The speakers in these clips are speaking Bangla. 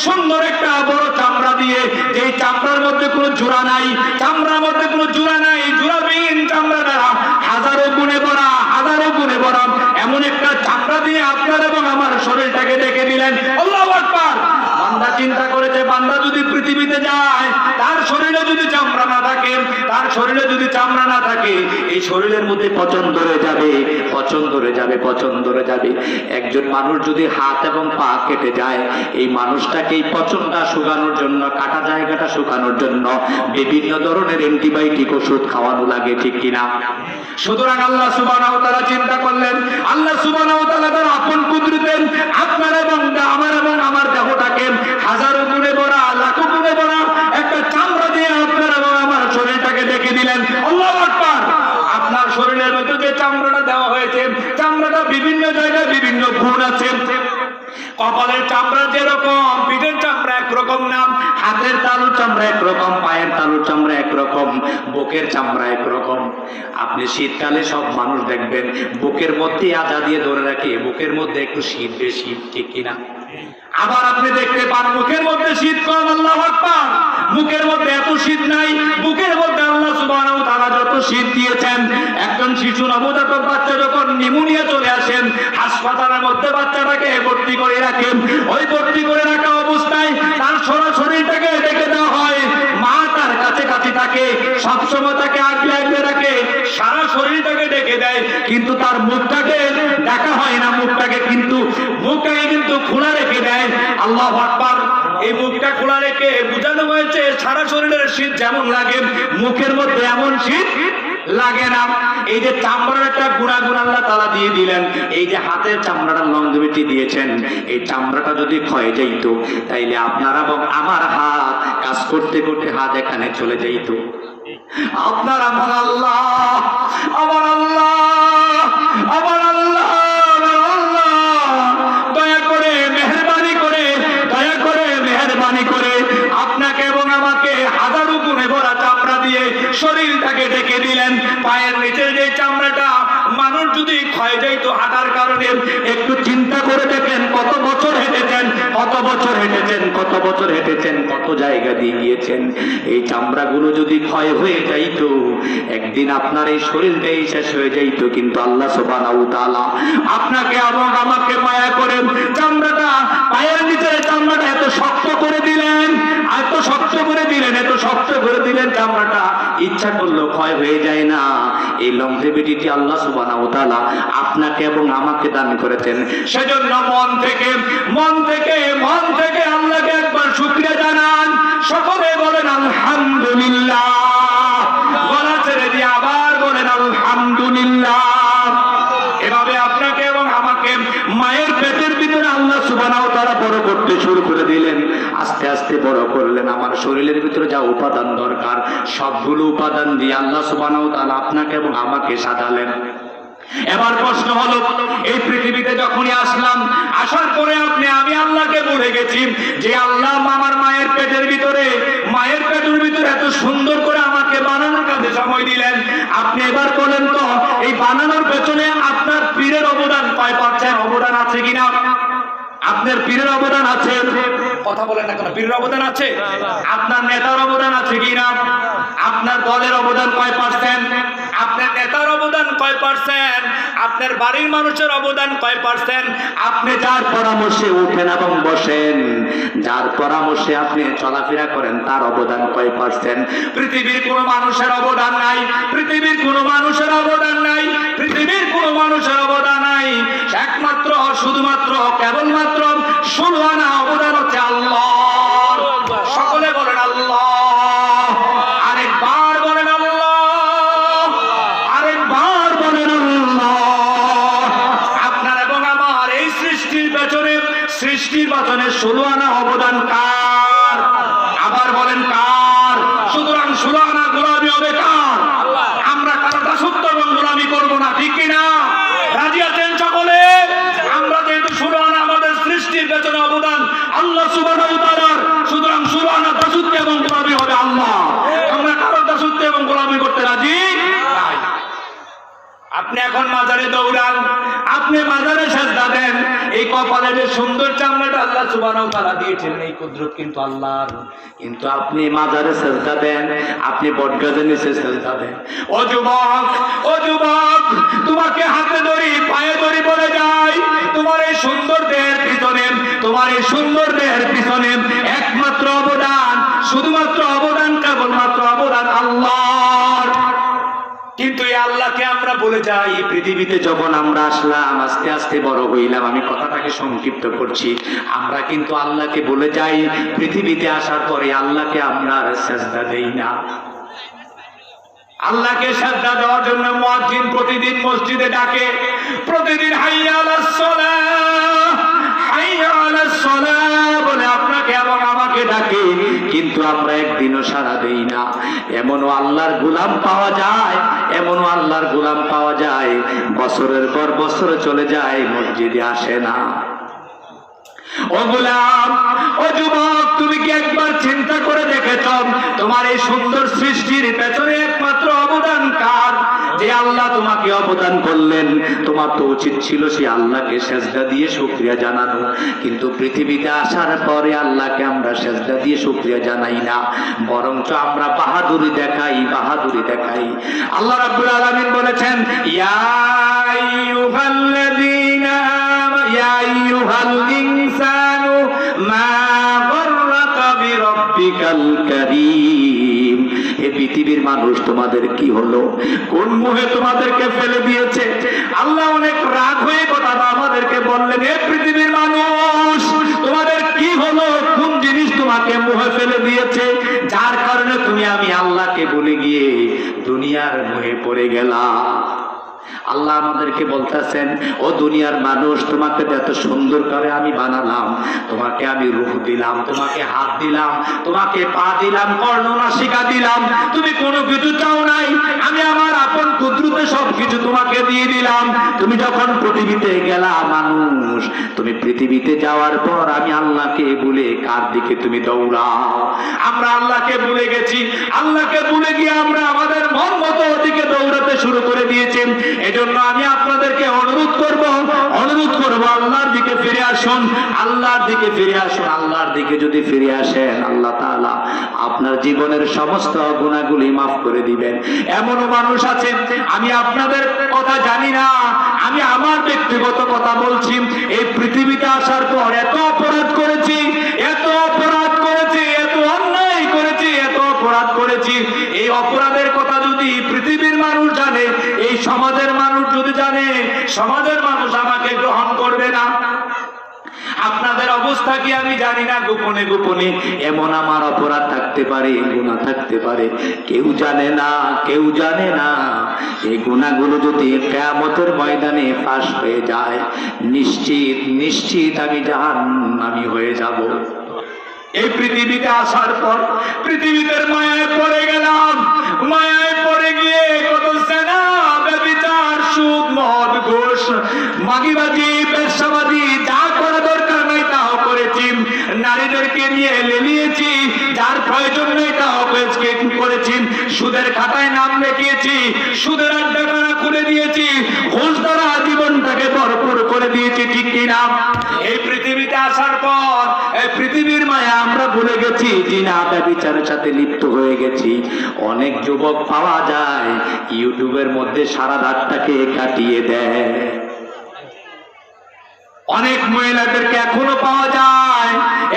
সুন্দর একটা বড় চামড়া দিয়ে, যেই চামড়ার মধ্যে কোনো জোড়া নাই, চামড়ার মধ্যে কোনো জোড়া নাই, জোড়াবিহীন চামড়া দ্বারা হাজারো গুণে ভরা, হাজারো গুণে ভরা এমন একটা চামড়া দিয়ে আপনার এবং আমার শরীরটাকে ডেকে দিলেন। আল্লাহু আকবার। বান্দা চিন্তা করেছে, বান্দা যদি পৃথিবীতে যায়, তার শরীরে যদি চামড়া না থাকে, তার শরীরে যদি চামড়া না থাকে, এই শরীরের মধ্যে পচন ধরে যাবে, পচন ধরে যাবে, পচন ধরে যাবে। একজন মানুষ যদি হাত এবং পা কেটে যায়, এই মানুষটাকে এই পচনটা শুকানোর জন্য, কাটা জায়গাটা শুকানোর জন্য বিভিন্ন ধরনের অ্যান্টিবায়োটিক ওষুধ খাওয়ানো লাগে, ঠিক কিনা? সুতরাং আল্লাহ সুবহানাহু ওয়া তাআলা চিন্তা করলেন, আল্লাহ সুবহানাহু ওয়া তাআলা তার আপন কুদরতে আপনার এবং আমার দেহটাকে হাজারো গুণে ভরা, লাখো গুণে ভরা একটা চামড়া দিয়ে আপনার এবং আমার শরীরটাকে ডেকে দিলেন। আল্লাহু আকবার। আপনার শরীরের মধ্যে যে চামড়াটা দেওয়া হয়েছে, চামড়াটা বিভিন্ন জায়গায় বিভিন্ন গুণ আছে। কপালের চামড়া যেরকম, পিঠের চামড়া একরকম না, হাতের তালুর চামড়া একরকম, পায়ের তালুর চামড়া একরকম, বুকের চামড়া একরকম। আপনি শীতকালে সব মানুষ দেখবেন বুকের মধ্যে আজা দিয়ে ধরে রাখে, বুকের মধ্যে একটু শীত বেশি, ঠিক কিনা? আবার আপনি দেখতে পান মুখের মধ্যে শীত কম। আল্লাহু আকবার। মুখের মধ্যে এত শীত নাই, বুকের মধ্যে আল্লাহ সুবহানাহু ওয়া তাআলা যত শীত দিয়েছেন। একজন শিশু নবজাতক বাচ্চা যখন নিউমোনিয়া চলে আসেন, হাসপাতালের মধ্যে বাচ্চাটাকে ভর্তি করে রাখেন, ওই ভর্তি করে রাখা অবস্থায় তার সারা শরীরটাকে ডেকে দেওয়া হয়। মা তার কাছে কাছে থাকে, সবসময় তাকে আগলে আগলে রাখে, সারা শরীরটাকে ডেকে দেয়, কিন্তু তার মুখটাকে ঢাকা হয় না, মুখটাকে কিন্তু খোলা রেখে দেয়। আল্লাহু আকবার। এই মুখটা খোলা রেখে বোঝানো হয়েছে সারা শরীরের শীত যেমন লাগে, মুখের মধ্যে এমন শীত লাগে না। এই যে চামড়ার একটা গুণাগুণ আল্লাহ তাআলা দিয়ে দিলেন, এই যে হাতের চামড়াটা লংজিভিটি দিয়েছেন, এই চামড়াটা যদি ক্ষয়ে যাইতো, তাইলে আপনার এবং আমার হাত কাজ করতে করতে হাত এখানে চলে যাইতো। আপনার আমার আল্লাহ, আমার আল্লাহ, আমার আল্লাহ, দয়া করে মেহেরবানি করে, দয়া করে মেহেরবানি করে আপনাকে এবং আমাকে হাজারো গুণে ভরা চামড়া দিয়ে শরীরটাকে ডেকে দিলেন। পায়ের নিচের যে চামড়াটা মানুষ যদি ক্ষয় যাইতো হাঁটার কারণে, একটু চিন্তা করে দেখেন কত বছর হেঁটেছেন, কত বছর হেঁটেছেন, কত বছর হেঁটেছেন, কত জায়গা দিয়ে গিয়েছেন। এই চামড়াগুলো যদি ক্ষয় হয়ে যাইতো, একদিন আপনার এই শরীরটাই শেষ হয়ে যাইতো। কিন্তু আল্লাহ সুবহানাহু ওয়া তাআলা আপনাকে এবং আমাকে মায়া করে চামড়াটা, পায়ের নিচের চামড়াটা এত শক্ত করে দিলেন, এত শক্ত করে দিলেন, এত শক্ত করে দিলেন, চামড়াটা ইচ্ছা করলো ক্ষয় হয়ে যায় না। এই লংজিভিটি আল্লাহ সুবহানাহু ওয়া তাআলা আপনাকে এবং আমাকে দান করেছেন। সেজন্য মন থেকে মন থেকে মন থেকে আল্লাহকে একবার শুকরিয়া জানান। সকলে বলেন আলহামদুলিল্লাহ। গলা ছেড়ে দিয়ে আবার বলেন আলহামদুলিল্লাহ। এভাবে আপনাকে এবং আমাকে মায়ের পেটের ভিতরে আল্লাহ সুবহানাহু ওয়া তাআলা বড় করতে শুরু করে দিলেন। আস্তে আস্তে বড় করলেন। আমার শরীরের ভিতরে যা উপাদান দরকার, সবগুলো উপাদান দিয়ে আল্লাহ সুবহানাহু ওয়া তাআলা আপনাকে এবং আমাকে সাজালেন। এবার প্রশ্ন হলো, এই পৃথিবীতে যখনই আসলাম, আসার পরে আমি আল্লাহকে ভুলে গেছি যে আল্লাহ আমার মায়ের পেটের ভিতরে এত সুন্দর করে আমাকে বানানোর কাজে সময় দিলেন। আপনি এবার বলেন তো, এই বানানোর পেছনে আপনার পীরের অবদান কয় পার্সেন্ট অবদান আছে কিনা? আপনার পীরের অবদান আছে? কথা বলেন না কেন? পীরের অবদান আছে? আপনার নেতার অবদান আছে কিনা? আপনার দলের অবদান কয় পার্সেন্ট? আপনার নেতার অবদান কয় পার্সেন্ট? আপনার বাড়ির মানুষের অবদান কয় পার্সেন্ট? আপনি যার পরামর্শে উঠেন এবং বসেন, যার পরামর্শে আপনি চলাফেরা করেন, তার অবদান কয় পার্সেন্ট? পৃথিবীর কোন মানুষের অবদান নাই, পৃথিবীর কোন মানুষের অবদান নাই, পৃথিবীর কোন মানুষের অবদান নাই। একমাত্র শুধুমাত্র কেবলমাত্র 16 আনা অবদান হচ্ছে আল্লাহর। সকলে বলেন আল্লাহ। আরেকবার বলেন আল্লাহ, আরেকবার বলেন আল্লাহ। আপনার এবং আমার এই সৃষ্টির পেছনে 16 আনা অবদান কার? আবার বলেন কার? সুতরাং 16 আনা গোলামি হবে কার? আমরা কারো দাসত্ব এবং গোলামি করবো না, ঠিক কিনা? রাজি আছেন সকলে? আমরা যেহেতু 16 আনা আমাদের সৃষ্টির পেছনে অবদান আল্লাহ সুবহানাহু ওয়া তাআলার, সুতরাং 16 আনা দাসত্ব এবং গোলামি হবে আল্লাহ। আমরা কারো দাসত্ব এবং গোলামি করতে রাজি নাই। আপনি এখন মাজারে দৌড়ান, আপনি মাজারে সেজদা দেন, এই কপালে যে সুন্দর চামড়াটা আল্লাহ সুবহানাহু ওয়া তাআলা দিয়েছেন, এই কুদরত কিন্তু আল্লাহর। কিন্তু আপনি মাজারে সেজদা দেন, আপনি বটগাছের নিচে সেজদা দেন। ও যুবক, ও যুবক, তোমাকে হাতে ধরি পায়ে ধরি বলে যাই, তোমার এই সুন্দর দেহের পিছনে, তোমার এই সুন্দর দেহের পিছনে একমাত্র অবদান, শুধুমাত্র অবদান, কেবলমাত্র অবদান আল্লাহর। কিন্তু এই আল্লাহকে আমরা বলে যাই, পৃথিবীতে যখন আমরা আসলাম, আস্তে আস্তে বড় হইলাম, আমি কথাটাকে সংক্ষিপ্ত করছি, আমরা কিন্তু আল্লাহকে বলে যাই, পৃথিবীতে আসার পরে আল্লাহকে আমরা সেজদা দেই না। আল্লাহকে সেজদা দেওয়ার জন্য মুয়াজ্জিন প্রতিদিন মসজিদে ডাকে, প্রতিদিন হাইয়া আলাস সালাহ, হাইয়া আলাস সালাহ বলে আপনাকে এবং আমাকে ডাকে, কিন্তু আমরা একদিনও সাড়া দেই না। এমনও আল্লাহর গোলাম পাওয়া যায়, এমনও আল্লাহর গোলাম পাওয়া যায়, বছরের পর বছর চলে যায়, মসজিদে আসে না। ও গোলাম, ও যুবক, তুমি কি একবার চিন্তা করে দেখেছ তোমার এই সুন্দর সৃষ্টির পেছনে একমাত্র অবদান কার? যে আল্লাহ তোমাকে অবদান করলেন, তোমার তো উচিত ছিল সেই আল্লাহকে সেজদা দিয়ে শুকরিয়া জানানো। কিন্তু পৃথিবীতে আসার পরে আল্লাহকে আমরা সেজদা দিয়ে শুকরিয়া জানাই না, বরঞ্চ আমরা বাহাদুরি দেখাই, বাহাদুরি দেখাই। আল্লাহ রাব্বুল আলামিন বলেছেন, ইয়া আইয়ুহাল্লাযীনা ইয়া আইয়ুহাল ইনসানু মা গররাকা বিরাব্বিকাল কারীম। হে পৃথিবীর মানুষ, তোমাদের কি হলো? কোন মোহে তোমাদেরকে ফেলে দিয়েছে? আল্লাহ অনেক রাগ হয়ে কথাটা আমাদেরকে বললেন, হে পৃথিবীর মানুষ, তোমাদের কি হলো? কোন জিনিস তোমাকে মোহে ফেলে দিয়েছে, যার কারণে তুমি আমি আল্লাহকে ভুলে গিয়ে দুনিয়ার মোহে পড়ে গেলা? আল্লাহ আমাদেরকে বলতেছেন, ও দুনিয়ার মানুষ, তোমাকে এত সুন্দর করে আমি বানালাম, তোমাকে আমি রূহ দিলাম, তোমাকে হাত দিলাম, তোমাকে পা দিলাম, কর্ণনাসিকা দিলাম, তুমি কোনো কিছু চাও নাই, আমি আমার আপন কুদরতে সবকিছু তোমাকে দিয়ে দিলাম। তুমি যখন পৃথিবীতে গেলা মানুষ, তুমি পৃথিবীতে যাওয়ার পর আমি আল্লাহকে ভুলে কার দিকে তুমি দৌড়াও? আমরা আল্লাহকে ভুলে গেছি, আল্লাহকে ভুলে গিয়ে আমরা আমাদের মন মতো ওদিকে দৌড়াতে শুরু করে দিয়েছি। এজন্য আমি আপনাদেরকে অনুরোধ করব আল্লাহর দিকে ফিরে আসুন, আল্লাহর দিকে ফিরে আসুন। আল্লাহর দিকে যদি ফিরে আসেন, আল্লাহ তাআলা আপনার জীবনের সমস্ত গুনাহগুলি মাফ করে দিবেন। এমনও মানুষ আছে, আমি আপনাদের কথা জানি না, আমি আমার ব্যক্তিগত কথা বলছি, এই পৃথিবীতে আসার পর এত অপরাধ করেছি, এত অপরাধ করেছি, এত অন্যায় করেছি, এত অপরাধ করেছি, এই অপরাধের কথা যদি পৃথিবীর মানুষ জানে, এই সমাজের মানুষ যদি জানে, সমাজের মানুষ আমাকে গ্রহণ করবে না। আপনাদের অবস্থা কি আমি জানি না, গোপনে গোপনে এমন আমার অপরাধ থাকতে পারে, গুনাহ থাকতে পারে, কেউ জানে না, কেউ জানে না। এই গুনাহগুলো যদি কিয়ামতের ময়দানে ফাঁস হয়ে যায়, নিশ্চিত নিশ্চিত আমি জাহান্নামী হয়ে যাব। এই পৃথিবীতে আসার পর পৃথিবীতে মায়ায় পড়ে গেলাম, মায়ায় পড়ে গিয়ে কত সেনা, ব্যভিচার, সুদ, মদ, ঘুষ, মাগিবাজি, পেশাবাজি, যা করা দরকার নাই তাও করেছি, নারীদেরকে নিয়ে লেলিয়েছি, যার প্রয়োজন নেই তাও করেছি, সুদের খাতায় নাম লিখিয়েছি, সুদের আড্ডাখানা খুলে দিয়েছি, ঘুষ দ্বারা জীবনটাকে ভরপুর করে দিয়েছি, ঠিক কিনা? এই পৃথিবীতে আসার পর এই পৃথিবীর মায়া আমরা ভুলে গেছি, জিনা ব্যভিচারের সাথে লিপ্ত হয়ে গেছি। অনেক যুবক পাওয়া যায় ইউটিউবের মধ্যে সারা রাতটাকে কাটিয়ে দেয়। অনেক মহিলাদেরকে এখনো পাওয়া যায়,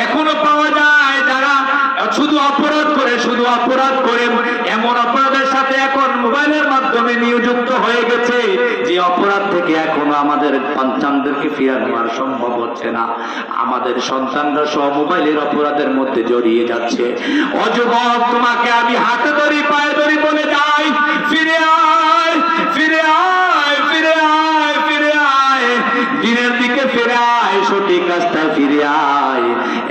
এখনো পাওয়া যায় যারা শুধু অপরাধ করে, শুধু অপরাধ করে, এমন অপরাধের সাথে এখন মোবাইলের মাধ্যমে নিয়োজিত হয়ে গেছে যে অপরাধ থেকে এখনো আমাদের সন্তানদেরকে ফিরানো আর সম্ভব হচ্ছে না। আমাদের সন্তানরা সব মোবাইলের অপরাধের মধ্যে জড়িয়ে যাচ্ছে। ও যুবক, তোমাকে আমি হাতে ধরি পায়ে ধরি বলে যাই, ফিরে আয়, ফিরে আয়, ফিরে আয়, ফিরে আয়, দিনের দিকে ফিরে আয়, সঠিক রাস্তায় ফিরে আয়।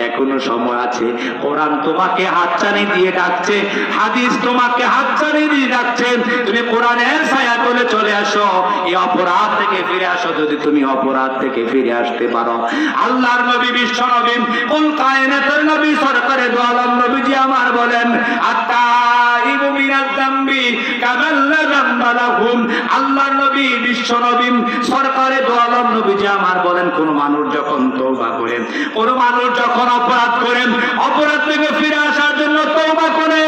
এখনো সময় আছে। কোরআন তোমাকে হাতছানি দিয়ে ডাকছে, হাদিস তোমাকে হাতছানি দিয়ে ডাকছে, তুমি কোরআনের ছায়া তলে চলে আসো, এই অপরাধ থেকে ফিরে আসো। যদি তুমি অপরাধ থেকে ফিরে আসতে পারো, আল্লাহর নবী বিশ্ব নবী কুল কায়নাতের নবী সরকারে দু আলম নবীজি আমার বলেন, আত্তাইবু মিনাজ যামবি কামান লা যামবা লাহুম। আল্লাহর নবী বিশ্ব নবী সরকারে দু আলম নবীজি আমার বলেন, কোন মানুষ যখন তওবা করেন, কোন মানুষ যখন অপরাধ করেন, অপরাধ থেকে ফিরে আসার জন্য তওবা করে,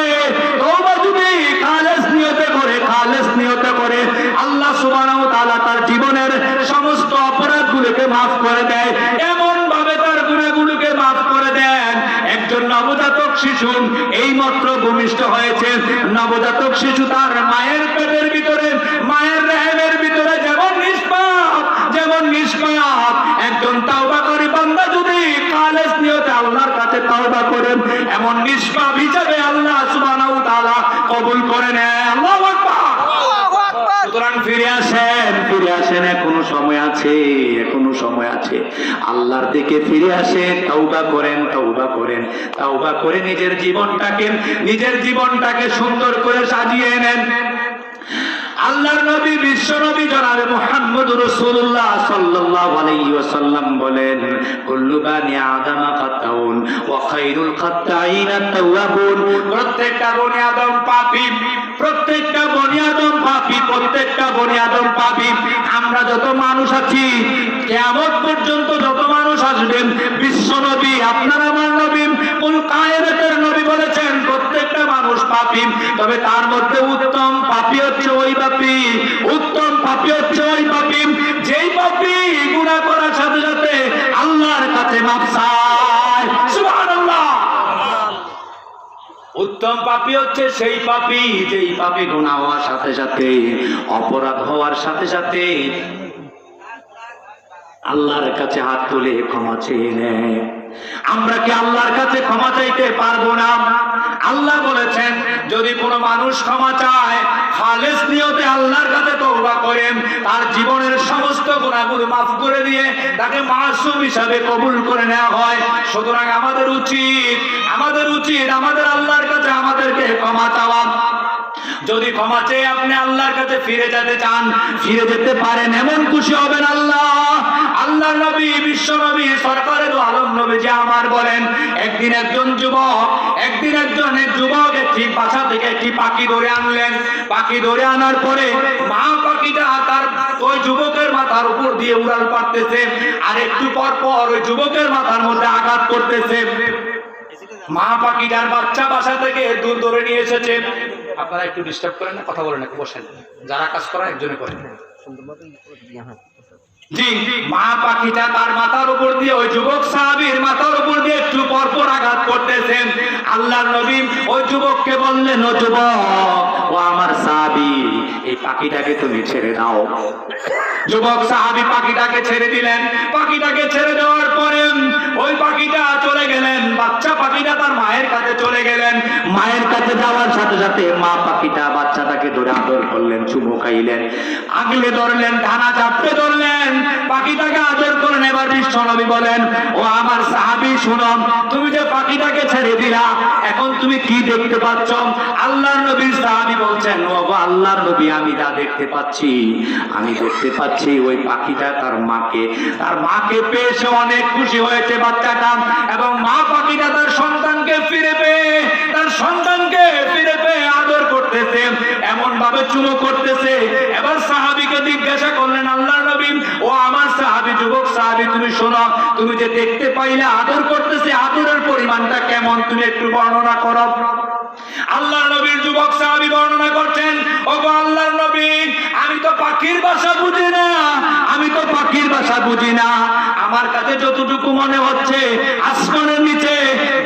তওবা যদি খালেস নিয়তে করে, খালেস নিয়তে করে, আল্লাহ সুবহানাহু ওয়া তাআলা তার জীবনের সমস্ত অপরাধগুলোকে মাফ করে দেয়। এমন ভাবে তার গুনাহগুলোকে মাফ করে দেন। একজন নবজাতক শিশু এই মাত্র ভূমিষ্ঠ হয়েছে, নবজাতক শিশু তার মায়ের পেটের ভিতরে, মায়ের রেহেমের ভিতরে যেমন নিষ্পাপ, যেমন নিষ্পাপ, একজন তাওবাকারী বান্দা যদি খালেস নিয়তে আল্লাহর কাছে তাওবা করেন, এমন নিষ্পাপ হিসেবে আল্লাহ সুবহানাহু ওয়া তাআলা কবুল করে নেন। আল্লাহু আকবার। সুতরাং ফিরে আসেন, ফিরে আসেন, এখনো সময় আছে, এখনো সময় আছে। আল্লাহর দিকে ফিরে আসেন, তওবা করেন, তওবা করেন, তওবা করে নিজের জীবনটাকে সুন্দর করে সাজিয়ে নেন। আল্লাহর নবী বিশ্ব নবী জনাবে মুহাম্মদুর রাসূলুল্লাহ সাল্লাল্লাহু আলাইহি ওয়াসাল্লাম বলেন, কুল্লু বানি আদম খাতাউন ওয়া খায়রুল খাত্তাইন আত-তাওয়াবুন। প্রত্যেকটা বনি আদম পাপী, প্রত্যেকটা বনি আদম পাপী, প্রত্যেকটা বনি আদম পাপী। আমরা যত মানুষ আছি, কিয়ামত পর্যন্ত যত মানুষ আসবেন, বিশ্ব নবী আপনার আমার নবী কুল কায়নাতের নবী বলেছেন প্রত্যেকটা মানুষ পাপী, তবে তার মধ্যে উত্তম পাপী হচ্ছে ওই পাপী, উত্তম পাপী হচ্ছে ওই পাপী যেই পাপী গুনাহ করার সাথে সাথে আল্লাহর কাছে মাফ চায়। সুবহানাল্লাহ। উত্তম পাপী হচ্ছে সেই পাপী যেই পাপী গুনাহ হওয়ার সাথে সাথে, অপরাধ হওয়ার সাথে সাথে আল্লাহর কাছে হাত তুলে ক্ষমা চেয়ে নেয়। আমরা কি আল্লাহর কাছে ক্ষমা চাইতে পারবো না? আল্লাহ বলেছেন যদি কোনো মানুষ ক্ষমা চায়, খালেস নিয়তে আল্লাহর কাছে তওবা করেন, তার জীবনের সমস্ত গুনাহগুলো মাফ করে দিয়ে তাকে মাসুম হিসাবে কবুল করে নেওয়া হয়। সুতরাং আমাদের উচিত আমাদের আল্লাহর কাছে আমাদেরকে ক্ষমা চাওয়া। যদি ক্ষমা চেয়ে আপনি আল্লাহর কাছে ফিরে যেতে চান, ফিরে যেতে পারেন, এমন খুশি হবেন আল্লাহ। আল্লাহ নবী বিশ্ব নবী সরকারে দু আলম নবীজি আমার বলেন, একদিন এক যুবক একটি বাসা থেকে একটি পাখি ধরে আনলেন। পাখি ধরে আনার পরে মা পাখিটা তার ওই যুবকের মাথার উপর দিয়ে উড়াল পাড়তেছে, আর একটু পর পর ওই যুবকের মাথার মধ্যে আঘাত করতেছে। মা পাখিটার বাচ্চা বাসা থেকে দুধ ধরে নিয়ে এসেছে। আপনারা একটু ডিস্টার্ব করেন না, কথা বলেন, একটু বসেন, যারা কাজ করা একজনে করেন। জি, মা পাখিটা তার মাথার উপর দিয়ে ওই যুবক সাহাবীর মাথার উপর দিয়ে একটু পরপর আঘাত করতেছেন। আল্লাহর নবী ওই যুবককে বললেন, ও যুবক, ও আমার সাহাবী, এই পাখিটাকে তুমি ছেড়ে দাও। যুবক সাহাবী পাখিটাকে ছেড়ে দিলেন। পাখিটাকে ছেড়ে দেওয়ার পরে ওই পাখিটা চলে গেলেন, বাচ্চা পাখিটা তার মায়ের কাছে চলে গেলেন। মায়ের কাছে যাওয়ার সাথে সাথে মা পাখিটা বাচ্চাটাকে ধরে আদর করলেন, চুমু খাইলেন, আগলে ধরলেন, ডানা চাপতে ধরলেন, পাখিটাকে আদর করেন। এবার বিশ্ব নবী বলেন, ও আমার সাহাবী শুনো, তুমি যে পাখিটাকে ছেড়ে দিলা, এখন তুমি কি দেখতে পাচ্ছ? আল্লাহর নবীর সাহাবী বলছেন, ও আল্লাহর নবী, আমি যা দেখতে পাচ্ছি, আমি দেখতে পাচ্ছি ওই পাখিটা তার মাকে পেয়ে সে অনেক খুশি হয়েছে বাচ্চাটা, এবং মা পাখিটা তার সন্তানকে ফিরে পেয়ে আদর করতেছে, এমন ভাবে চুমু করতেছে। এবার সাহাবীকে জিজ্ঞাসা করলেন, আল্লাহর নবী, ও আমার সাহাবী, যুবক সাহাবী, তুমি শোনো, তুমি যে দেখতে পাইলে আদর করতেছে, আদরের পরিমাণটা কেমন, তুমি একটু বর্ণনা করো। আল্লাহর নবীর যুবক সাহাবী বর্ণনা করছেন, ও গো আল্লাহর নবী, আমি তো পাখির ভাষা বুঝি না, আমার কাছে যতটুকু মনে হচ্ছে আসমানের নিচে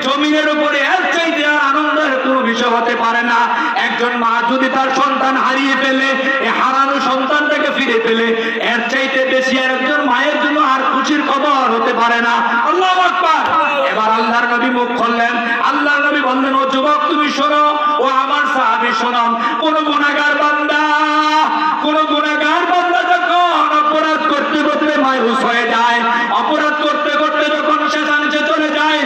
জমিনের উপরে এর চাইতে আর আনন্দের কোনো বিষয় হতে পারে না। একজন মা যদি তার সন্তান হারিয়ে ফেলে, এই হারানো সন্তানটাকে ফিরে পেলে, এর চাইতে বেশি একজন মায়ের জন্য আর খুশির খবর হতে পারে না। আল্লাহু আকবার। এবার আল্লাহর নবী মুখ খুললেন। আল্লাহর নবী বললেন, ও যুবক, তুমি শোনো, ও আমার সাহাবী শোনো, কোন গুনাহগার বান্দা যখন অপরাধ করতে করতে মায়ুস হয়ে যায়, অপরাধ করতে করতে যখন শেষাংশে চলে যায়,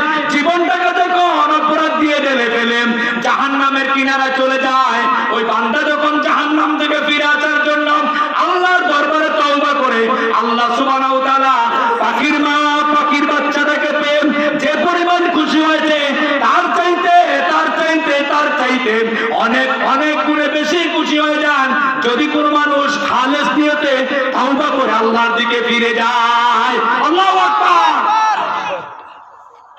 অনেক অনেক গুণে বেশি খুশি হয়ে যান যদি কোনো মানুষ খালেস নিয়তে তওবা করে আল্লাহর দিকে ফিরে যায়। আল্লাহু আকবার।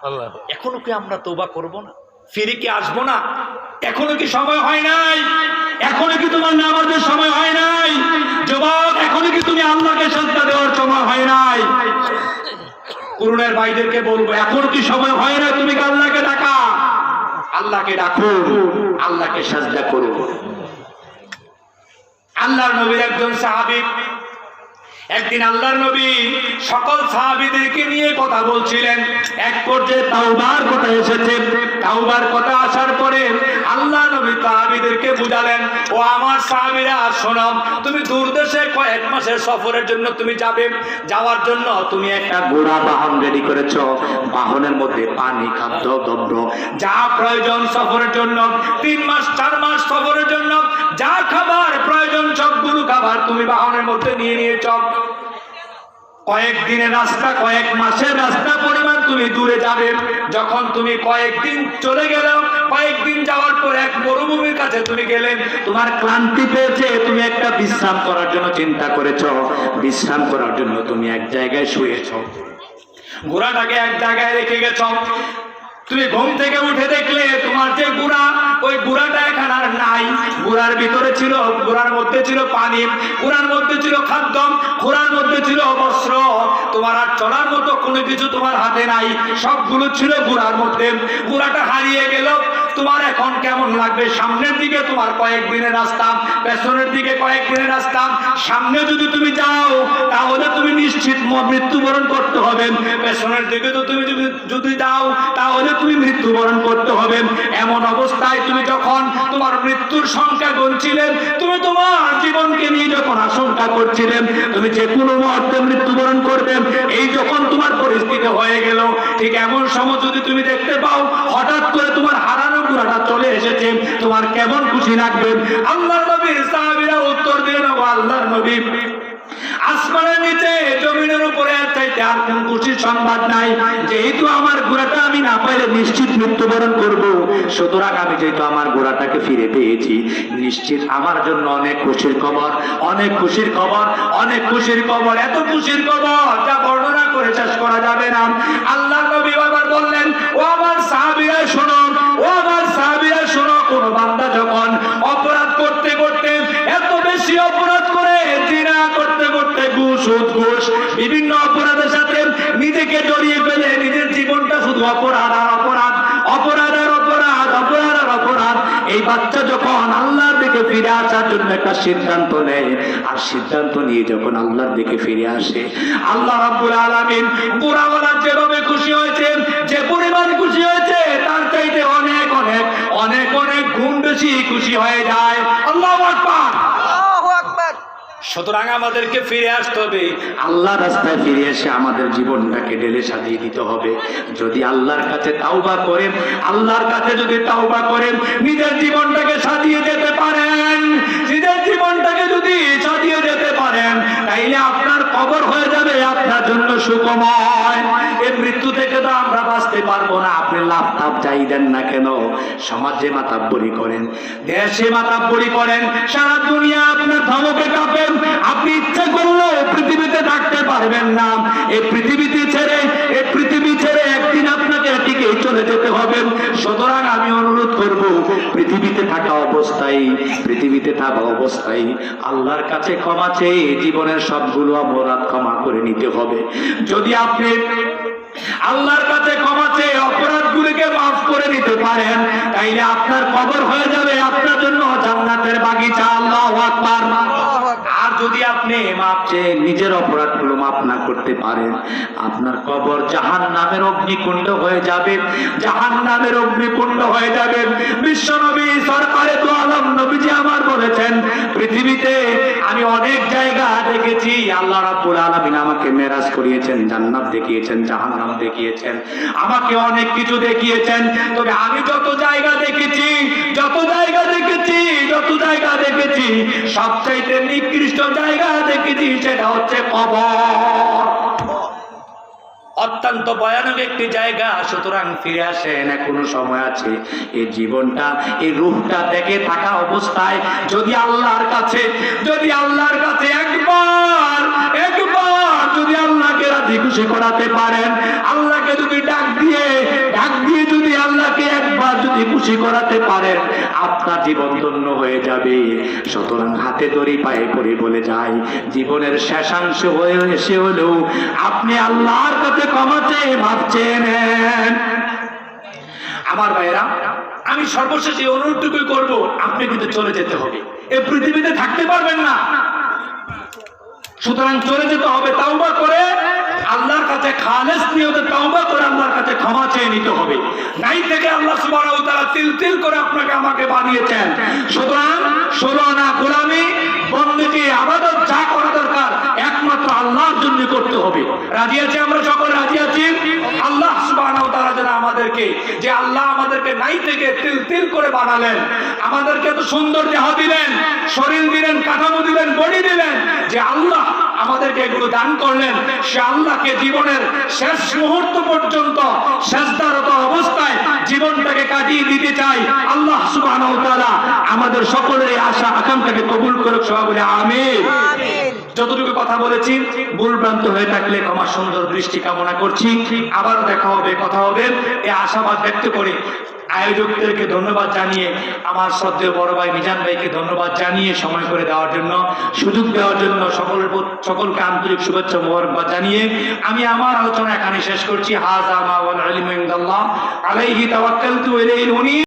আল্লাহ, এখনো কি আমরা তওবা করব না? ফিরে কি আসবো না? এখনো কি সময় হয় নাই? এখনো কি তোমার নামাজের সময় হয় নাই? যুবক, এখনো কি তুমি আল্লাহকে সাজদা দেওয়ার সময় হয় নাই? কুরুনের ভাইদেরকে বলবো, এখনো কি সময় হয় না? তুমি আল্লাহকে ডাকা, আল্লাহকে ডাকো, আল্লাহকে সাজদা করো। আল্লাহর নবীর একজন সাহাবী, একদিন আল্লাহর নবী সকল সাহাবীদেরকে নিয়ে কথা বলছিলেন। এক পর্যায়ে তাওবার কথা এসেছে। তাওবার কথা আসার পরে আল্লাহ নবী সাহাবীদেরকে বুঝালেন, ও আমার সাহাবীরা শোনো, তুমি দূরদেশে কয়েক মাসের সফরের জন্য তুমি যাবে। যাওয়ার জন্য তুমি একটা ঘোড়া বাহন রেডি করেছো। বাহনের মধ্যে পানি, খাদ্য, দ্রব্য যা প্রয়োজন সফরের জন্য, 3 মাস 4 মাস সফরের জন্য যা খাবার প্রয়োজন সবগুলো খাবার তুমি বাহনের মধ্যে নিয়ে নিয়েছ। কয়েক দিনের রাস্তা, কয়েক মাসের রাস্তা পরিমাণ তুমি দূরে যাবে। যখন তুমি কয়েকদিন চলে গেলে, কয়েকদিন যাওয়ার পর এক মরুভূমির কাছে তুমি গেলেন, তোমার ক্লান্তি পেয়েছে, তুমি একটা বিশ্রাম করার জন্য চিন্তা করেছো। বিশ্রাম করার জন্য তুমি এক জায়গায় শুয়েছো, ঘোড়াটাকে এক জায়গায় রেখে গেছো। তুমি ঘুম থেকে উঠে দেখলে তোমার যে ঘোড়া, ওই ঘোড়াটা এখন আর নাই। ঘোড়ার ভিতরে ছিল, ঘোড়ার মধ্যে ছিল পানি, ঘোড়ার মধ্যে ছিল খাদ্য, ঘোড়ার মধ্যে ছিল বস্ত্র। তোমার আর চলার মতো কোনো কিছু তোমার হাতে নাই, সবগুলো ছিল ঘোড়ার মধ্যে। ঘোড়াটা হারিয়ে গেল। তোমার এখন কেমন লাগবে? সামনের দিকে তোমার কয়েকদিনের রাস্তা, পেছনের দিকে কয়েকদিনের রাস্তা। সামনে যদি তুমি যাও তাহলে তুমি নিশ্চিত মৃত্যুবরণ করতে হবে। পেছনের দিকে তো তুমি যদি যাও তাহলে তুমি মৃত্যুবরণ করতে হবে। এমন অবস্থায় তুমি যখন তোমার মৃত্যুর সংখ্যা গুনছিলেন, তুমি তোমার জীবনকে নিয়ে যখন আশঙ্কা করছিলেন তুমি যে কোনো মুহূর্তে মৃত্যুবরণ করবে, এই যখন তোমার পরিস্থিতি হয়ে গেল, ঠিক এমন সময় যদি তুমি দেখতে পাও হঠাৎ করে তোমার হারানো ঘোড়াটা চলে এসেছে, তোমার কেমন খুশি লাগবে? আল্লাহর নবীর সাহাবীরা উত্তর দিলেন, ও আল্লাহর নবী, আসমানের নিচে জমিনের উপরে চাইতে আর কোন খুশির সংবাদ নাই। যেহেতু আমার ঘোড়াটা আমি না পাইলে নিশ্চিত মৃত্যুবরণ করব, সুতরাং আমি যেহেতু আমার ঘোড়াটাকে ফিরে পেয়েছি, নিশ্চিত আমার জন্য অনেক খুশির খবর, অনেক খুশির খবর, অনেক খুশির খবর, এত খুশির খবর যা বর্ণনা করে শেষ করা যাবে না। আল্লাহ নবী আবার বললেন, ও আমার সাহাবীরা শোনো, ও আমার সাহাবীরা শোনো, কোন বান্দা যখন অপরাধ করতে করতে, এত বেশি অপরাধ করে, জিনা করতে করতে, ঘুষ বিভিন্ন অপরাধের সাথে নিজেকে জড়িয়ে ফেলে, নিজের জীবনটা শুধু অপরাধ আর অপরাধ, অপরাধ আর অপরাধ, অপরাধ আর অপরাধ। এই বাচ্চা যখন আল্লাহর দিকে ফিরে আসার জন্য একটা সিদ্ধান্ত নেয়, আর সিদ্ধান্ত নিয়ে যখন আল্লাহর দিকে ফিরে আসে, আল্লাহ রাব্বুল আলামিন বুড়াওয়ালার যেভাবে খুশি হয়েছে, যে পরিমাণ খুশি হয়েছে, তার চাইতে অনেক অনেক অনেক অনেক গুণ বেশি খুশি হয়ে যায়। আল্লাহু আকবার। সুতরাং আমাদেরকে ফিরে আসতে হবে, আল্লাহর রাস্তায় ফিরে এসে আমাদের জীবনটাকে ঢেলে সাজিয়ে দিতে হবে। যদি আল্লাহর কাছে তাওবা করেন, আল্লাহর কাছে যদি তাওবা করেন, নিজের জীবনটাকে সাজিয়ে যেতে পারেন, নিজের জীবনটাকে যদি সাজিয়ে যেতে পারেন, তাইলে আপনার কবর হয়ে যাবে আপনার জন্য সুখময়। এই মৃত্যু থেকে তো আমরা বাঁচতে পারবো না। আপনি লাভ তাপ যাই দেন না কেন, সমাজে মাতাব্বরি করেন, দেশে মাতাব্বরি করেন, সারা দুনিয়া আপনার ধমকে কাঁপেন, আপনি ইচ্ছা করলেও পৃথিবীতে থাকতে পারবেন না। এই পৃথিবী ছেড়ে একদিন আপনাকে টিকে চলে যেতে হবে। সুতরাং আমি অনুরোধ করব, পৃথিবীতে থাকা অবস্থায় আল্লাহর কাছে ক্ষমা চেয়ে জীবনের সবগুলো অপরাধ ক্ষমা করে নিতে হবে। যদি আপনি আল্লাহর কাছে ক্ষমা চেয়ে অপরাধগুলিকে মাফ করে নিতে পারেন, তাইলে আপনার কবর হয়ে যাবে আপনার জন্য জান্নাতের বাগিচা। আল্লাহু আকবার। আর যদি আপনি মাফ চেয়ে নিজের অপরাধগুলো মাফ না করতে পারেন, আপনার কবর জাহান্নামের অগ্নিকুণ্ড হয়ে যাবে, জাহান্নামের অগ্নিকুণ্ড হয়ে যাবে। বিশ্বনবী সরকারে দু আলম নবীজি আমার বলেছেন, পৃথিবীতে আমি অনেক জায়গা দেখেছি, আল্লাহ রাব্বুল আলামিন আমাকে মেরাজ করিয়েছেন, জান্নাত দেখিয়েছেন, জাহান্নাম দেখিয়েছেন, আমাকে অনেক কিছু দেখিয়েছেন। তবে আমি যত জায়গা দেখেছি সবচাইতে নিকৃষ্ট জায়গা দেখেছি, সেটা হচ্ছে কবর। অত্যন্ত ভয়ানক একটি জায়গা। সুতরাং ফিরে আসেন, এখনো সময় আছে। এই জীবনটা, এই রূহটা দেখে থাকা অবস্থায় যদি আল্লাহর কাছে একবার যদি আল্লাহকে রাজি খুশি করাতে পারেন, আল্লাহকে যদি ডাক দিয়ে যদি আল্লাহকে একবার যদি খুশি করাতে পারেন, আপনার জীবন ধন্য হয়ে যাবে। সুতরাং হাতে দড়ি পায়ে পড়ে বলে যায়, জীবনের শেষাংশ হয়ে এসে হলেও আপনি আল্লাহর কাছে ক্ষমা চেয়ে মাফ চেয়ে নেন। আমার ভাইরা, আমি সর্বশেষে অনুরোধটুকুই করব, আপনি কিন্তু চলে যেতে হবে, এই পৃথিবীতে থাকতে পারবেন না। সুতরাং চলে যেতে হবে, তাওবা করে আল্লাহর কাছে খালেস নিয়তে তাওবা করে আল্লাহর কাছে ক্ষমা চেয়ে নিতে হবে। নাই থেকে আল্লাহ সুবহানাহু ওয়া তাআলা তিল তিল করে আপনাকে আমাকে বানিয়েছেন। সুতরাং শরনা গোলামি, বন্দেগী, ইবাদত যা করা দরকার একমাত্র আল্লাহর জন্য করতে হবে। রাজি আছি? আমরা সকলে রাজি আছি? আল্লাহ সুবহানাহু ওয়া তাআলা যেন আমাদেরকে, যে আল্লাহ আমাদেরকে নাই থেকে তিল তিল করে বানালেন, আমাদেরকে এত সুন্দর দেহ দিলেন, শরীর দিলেন, কাঠামো দিলেন, বডি দিলেন, যে আল্লাহ আমাদেরকে এগুলো দান করলেন, সে আল্লাহকে জীবনের শেষ মুহূর্ত পর্যন্ত সেজদারত অবস্থায় জীবনটাকে কাটিয়ে দিতে চাই। আল্লাহ সুবহানাহু ওয়া তাআলা আমাদের সকলের আশা আকাঙ্ক্ষাকে কবুল করুক, সবাই বলে আমিন। যতটুকু কথা বলেছি ভুল ভ্রান্ত হয়ে থাকলে ক্ষমা সুন্দর দৃষ্টি কামনা করছি। আবারও দেখা হবে, কথা হবে, এই আশাবাদ ব্যক্ত করে আয়োজকদেরকে ধন্যবাদ জানিয়ে, আমার শ্রদ্ধেয় বড় ভাই মিজান ভাইকে ধন্যবাদ জানিয়ে, সময় করে দেওয়ার জন্য, সুযোগ দেওয়ার জন্য সকলকে আন্তরিক শুভেচ্ছা মোবারকবাদ জানিয়ে আমি আমার আলোচনা এখানে শেষ করছি। হাযা মা ওয়াল ইলমু ইনদাল্লাহ, আলাইহি তাওয়াক্কালতু ওয়া ইলাইহি উনীব।